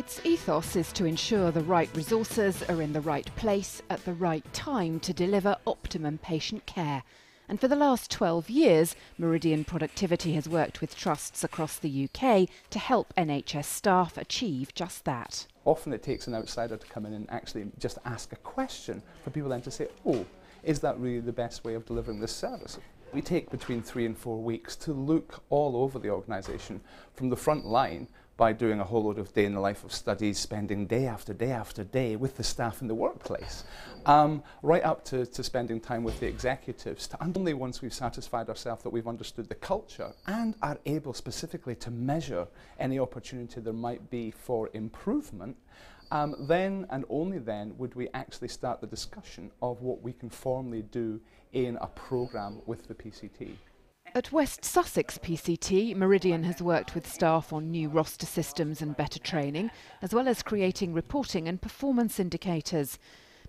Its ethos is to ensure the right resources are in the right place at the right time to deliver optimum patient care. And for the last 12 years, Meridian Productivity has worked with trusts across the UK to help NHS staff achieve just that. Often it takes an outsider to come in and actually just ask a question for people then to say, oh, is that really the best way of delivering this service? We take between 3 and 4 weeks to look all over the organisation from the front line by doing a whole load of day in the life of studies, spending day after day after day with the staff in the workplace, right up to spending time with the executives. And only once we've satisfied ourselves that we've understood the culture and are able specifically to measure any opportunity there might be for improvement, then and only then would we actually start the discussion of what we can formally do in a programme with the PCT. At West Sussex PCT, Meridian has worked with staff on new roster systems and better training, as well as creating reporting and performance indicators.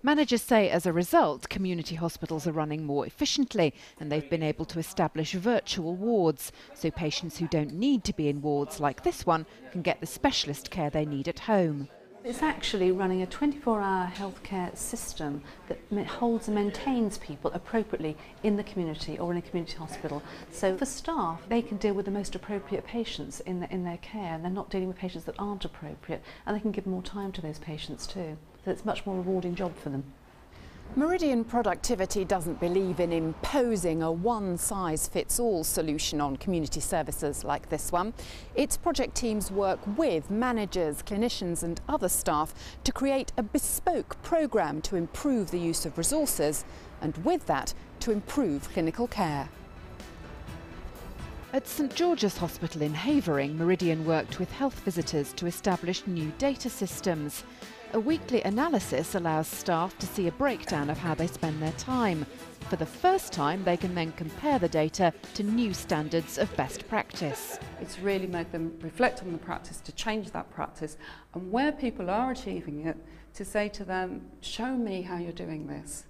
Managers say as a result, community hospitals are running more efficiently and they've been able to establish virtual wards, so patients who don't need to be in wards like this one can get the specialist care they need at home. It's actually running a 24-hour healthcare system that holds and maintains people appropriately in the community or in a community hospital. So for staff, they can deal with the most appropriate patients in their care, and they're not dealing with patients that aren't appropriate, and they can give more time to those patients too. So it's a much more rewarding job for them. Meridian Productivity doesn't believe in imposing a one-size-fits-all solution on community services like this one. Its project teams work with managers, clinicians and other staff to create a bespoke programme to improve the use of resources and with that to improve clinical care. At St George's Hospital in Havering, Meridian worked with health visitors to establish new data systems. A weekly analysis allows staff to see a breakdown of how they spend their time. For the first time, they can then compare the data to new standards of best practice. It's really made them reflect on the practice, to change that practice, and where people are achieving it, to say to them, show me how you're doing this.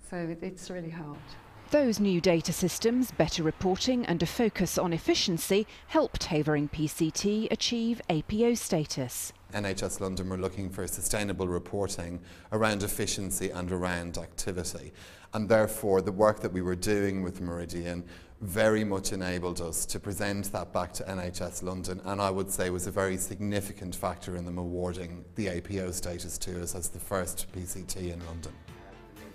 So it's really helped. Those new data systems, better reporting and a focus on efficiency helped Havering PCT achieve APO status. NHS London were looking for sustainable reporting around efficiency and around activity, and therefore the work that we were doing with Meridian very much enabled us to present that back to NHS London, and I would say was a very significant factor in them awarding the APO status to us as the first PCT in London.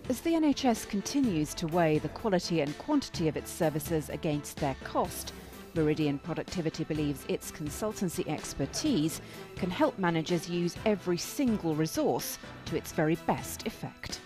As the NHS continues to weigh the quality and quantity of its services against their cost, Meridian Productivity believes its consultancy expertise can help managers use every single resource to its very best effect.